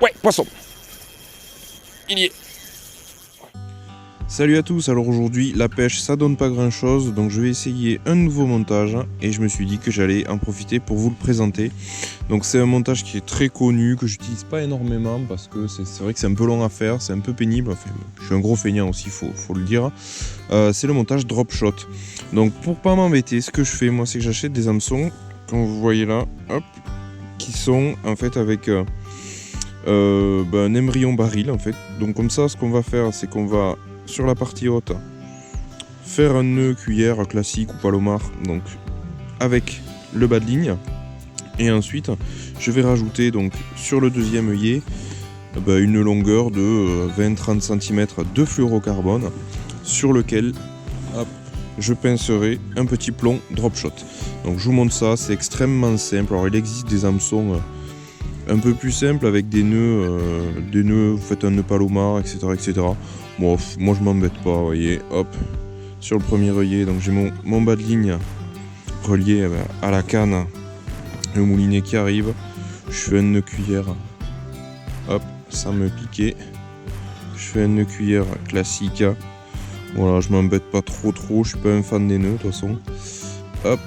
Ouais, poisson. Il y est. Salut à tous, alors aujourd'hui la pêche ça donne pas grand chose, donc je vais essayer un nouveau montage et je me suis dit que j'allais en profiter pour vous le présenter. Donc c'est un montage qui est très connu, que j'utilise pas énormément parce que c'est vrai que c'est un peu long à faire, c'est un peu pénible, enfin, je suis un gros feignant aussi, faut le dire. C'est le montage drop shot. Donc pour pas m'embêter, ce que je fais moi c'est que j'achète des hameçons, comme vous voyez là, hop, qui sont en fait avec un embryon baril en fait. Donc comme ça ce qu'on va faire c'est qu'on va sur la partie haute faire un nœud cuillère classique ou palomar, donc avec le bas de ligne, et ensuite je vais rajouter donc sur le deuxième œillet une longueur de 20-30 cm de fluorocarbone sur lequel je pincerai un petit plomb drop shot. Donc je vous montre ça, c'est extrêmement simple. Alors il existe des hameçons un peu plus simples avec des nœuds, vous faites un nœud palomar, etc. etc. Bon, moi je m'embête pas, vous voyez, hop, sur le premier œillet, donc j'ai mon bas de ligne relié à la canne, le moulinet qui arrive, je fais un nœud cuillère, hop, sans me piquer, je fais un nœud cuillère classique, voilà, je m'embête pas trop, je suis pas un fan des nœuds de toute façon, hop,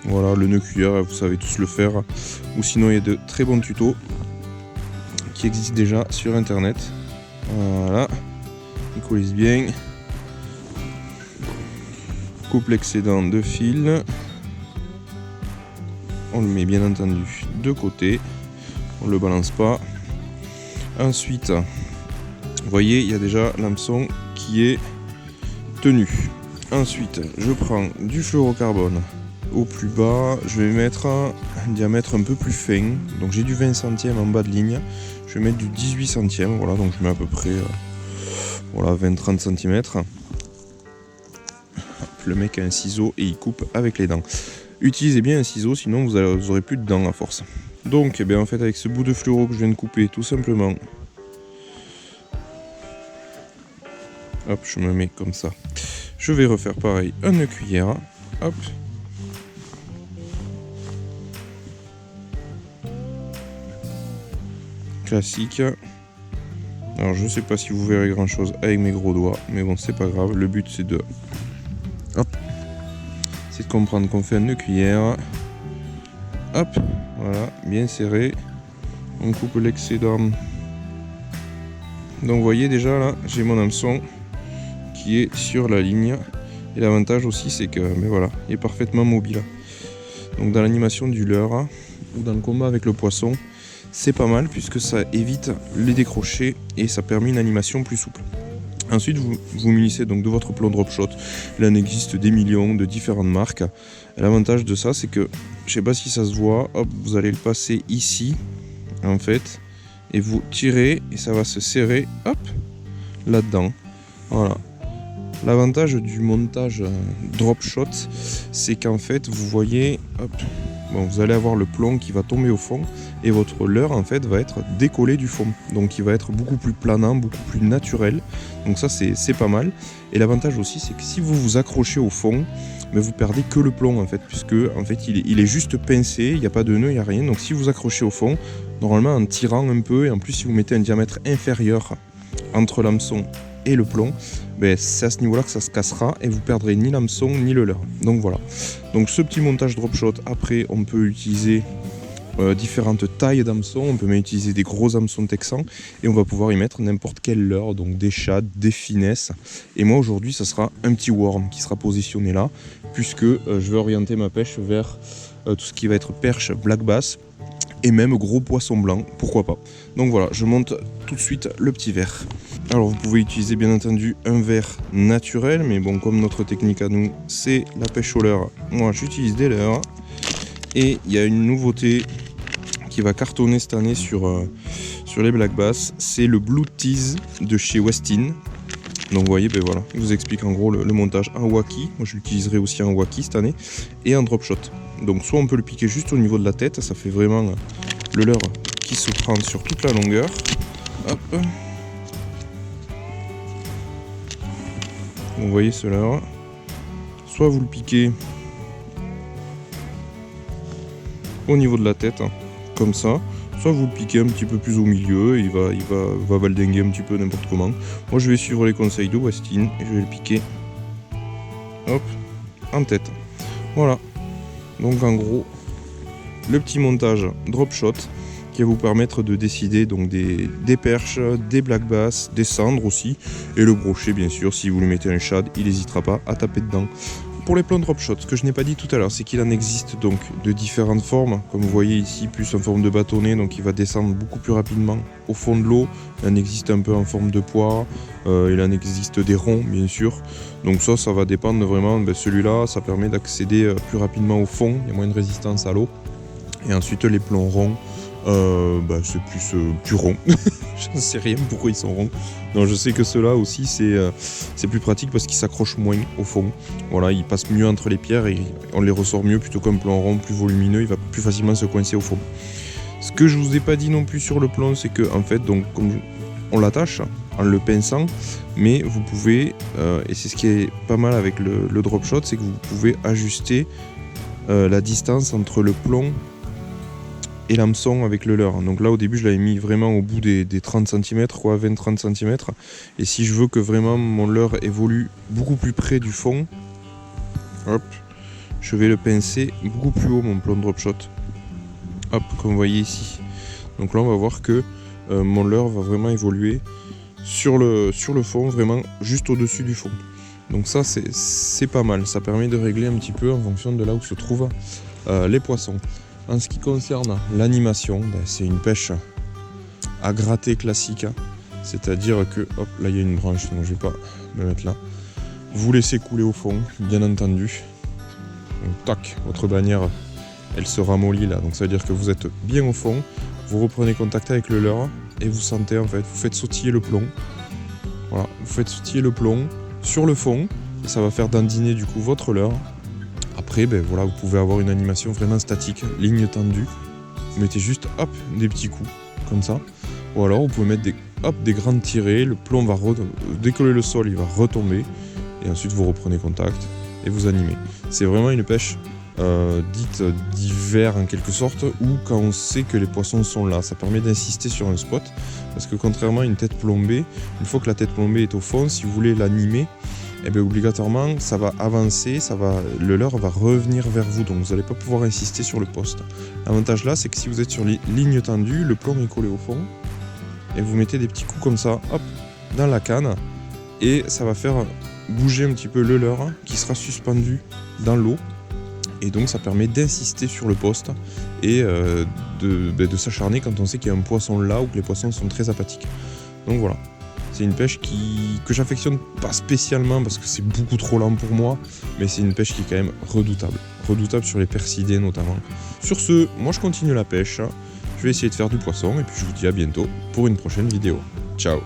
voilà, le nœud cuillère, vous savez tous le faire, ou sinon il y a de très bons tutos qui existent déjà sur internet, voilà. Il coulisse bien. Coupe l'excédent de fil. On le met bien entendu de côté. On ne le balance pas. Ensuite, vous voyez, il y a déjà l'hameçon qui est tenu. Ensuite, je prends du fluorocarbone au plus bas. Je vais mettre un diamètre un peu plus fin. Donc j'ai du 20 centièmes en bas de ligne. Je vais mettre du 18 centièmes. Voilà, donc je mets à peu près... voilà, 20-30 cm. Le mec a un ciseau et il coupe avec les dents. Utilisez bien un ciseau, sinon vous aurez plus de dents à force. Donc, en fait, avec ce bout de fluoro que je viens de couper, tout simplement, hop, je me mets comme ça. Je vais refaire pareil, un nœud cuillère. Hop. Classique. Alors je sais pas si vous verrez grand chose avec mes gros doigts, mais bon c'est pas grave, le but c'est de comprendre qu'on fait un nœud cuillère, hop, voilà, bien serré, on coupe l'excédent. Donc vous voyez déjà là, j'ai mon hameçon qui est sur la ligne, et l'avantage aussi c'est que voilà, il est parfaitement mobile. Donc dans l'animation du leurre ou dans le combat avec le poisson, c'est pas mal puisque ça évite les décrochés et ça permet une animation plus souple. Ensuite, vous munissez donc de votre plomb drop shot. Là, il existe des millions de différentes marques. L'avantage de ça, c'est que, je sais pas si ça se voit, hop, vous allez le passer ici, en fait, et vous tirez et ça va se serrer, hop, là-dedans. Voilà. L'avantage du montage drop shot, c'est qu'en fait, vous voyez, hop, vous allez avoir le plomb qui va tomber au fond et votre leurre en fait va être décollé du fond, donc il va être beaucoup plus planant, beaucoup plus naturel, donc ça c'est pas mal. Et l'avantage aussi c'est que si vous vous accrochez au fond, mais vous perdez que le plomb en fait, puisque en fait il est juste pincé, il n'y a pas de nœud, il n'y a rien, donc si vous accrochez au fond, normalement en tirant un peu, et en plus si vous mettez un diamètre inférieur entre l'hameçon et le plomb, c'est à ce niveau là que ça se cassera et vous perdrez ni l'hameçon ni le leurre. Donc voilà, donc ce petit montage drop shot, après on peut utiliser différentes tailles d'hameçons, on peut même utiliser des gros hameçons texans et on va pouvoir y mettre n'importe quel leurre, donc des shad, des finesses. Et moi aujourd'hui ça sera un petit worm qui sera positionné là, puisque je vais orienter ma pêche vers tout ce qui va être perche, black bass et même gros poisson blanc, pourquoi pas. Donc voilà, je monte tout de suite le petit verre. Alors vous pouvez utiliser bien entendu un verre naturel, mais bon, comme notre technique à nous c'est la pêche au leurre, moi j'utilise des leurres. Et il y a une nouveauté qui va cartonner cette année sur les black bass, c'est le Blue Tease de chez Westin. Donc vous voyez, voilà, il vous explique en gros le montage en waki. Moi je l'utiliserai aussi en waki cette année et en drop shot. Donc soit on peut le piquer juste au niveau de la tête, ça fait vraiment le leurre qui se prend sur toute la longueur. Hop. Vous voyez ce leurre. Soit vous le piquez au niveau de la tête, comme ça, soit vous le piquez un petit peu plus au milieu, il va valdinguer un petit peu n'importe comment. Moi je vais suivre les conseils de Westin et je vais le piquer, hop, en tête. Voilà, donc en gros, le petit montage drop shot qui va vous permettre de décider donc des perches, des black bass, des cendres aussi, et le brochet bien sûr, si vous lui mettez un shad, il n'hésitera pas à taper dedans. Pour les plans drop shot, ce que je n'ai pas dit tout à l'heure, c'est qu'il en existe donc de différentes formes, comme vous voyez ici, plus en forme de bâtonnet, donc il va descendre beaucoup plus rapidement au fond de l'eau. Il en existe un peu en forme de poire, il en existe des ronds bien sûr, donc ça va dépendre vraiment. Celui-là, ça permet d'accéder plus rapidement au fond, il y a moins de résistance à l'eau. Et ensuite les plombs ronds, c'est plus rond. Je ne sais rien pourquoi ils sont ronds. Non, je sais que ceux-là aussi c'est plus pratique parce qu'ils s'accrochent moins au fond. Voilà, ils passent mieux entre les pierres et on les ressort mieux plutôt qu'un plomb rond plus volumineux, il va plus facilement se coincer au fond. Ce que je vous ai pas dit non plus sur le plomb, c'est que en fait, donc comme on l'attache en le pinçant, mais vous pouvez, et c'est ce qui est pas mal avec le drop shot, c'est que vous pouvez ajuster la distance entre le plomb et l'hameçon avec le leurre. Donc là au début je l'avais mis vraiment au bout des 30 cm, 20-30 cm. Et si je veux que vraiment mon leurre évolue beaucoup plus près du fond, hop, je vais le pincer beaucoup plus haut mon plomb drop shot. Hop, comme vous voyez ici. Donc là on va voir que mon leurre va vraiment évoluer sur le fond, vraiment juste au-dessus du fond. Donc ça c'est pas mal, ça permet de régler un petit peu en fonction de là où se trouvent les poissons. En ce qui concerne l'animation, c'est une pêche à gratter classique, c'est-à-dire que, hop, là il y a une branche, donc je vais pas me mettre là. Vous laissez couler au fond, bien entendu. Donc tac, votre bannière, elle se ramollit là, donc ça veut dire que vous êtes bien au fond. Vous reprenez contact avec le leurre et vous sentez en fait, vous faites sautiller le plomb. Voilà, vous faites sautiller le plomb sur le fond et ça va faire dandiner du coup votre leurre. Après, voilà, vous pouvez avoir une animation vraiment statique, ligne tendue. Vous mettez juste, hop, des petits coups, comme ça. Ou alors, vous pouvez mettre des grandes tirées. Le plomb va décoller le sol, il va retomber. Et ensuite, vous reprenez contact et vous animez. C'est vraiment une pêche dite d'hiver en quelque sorte, ou quand on sait que les poissons sont là. Ça permet d'insister sur un spot. Parce que contrairement à une tête plombée, une fois que la tête plombée est au fond, si vous voulez l'animer, obligatoirement ça va avancer, le leurre va revenir vers vous, donc vous n'allez pas pouvoir insister sur le poste. L'avantage là, c'est que si vous êtes sur ligne tendue, le plomb est collé au fond et vous mettez des petits coups comme ça, hop, dans la canne et ça va faire bouger un petit peu le leurre qui sera suspendu dans l'eau et donc ça permet d'insister sur le poste et de s'acharner quand on sait qu'il y a un poisson là ou que les poissons sont très apathiques. Donc voilà. C'est une pêche que j'affectionne pas spécialement parce que c'est beaucoup trop lent pour moi, mais c'est une pêche qui est quand même redoutable. Redoutable sur les percidés notamment. Sur ce, moi je continue la pêche, je vais essayer de faire du poisson et puis je vous dis à bientôt pour une prochaine vidéo. Ciao!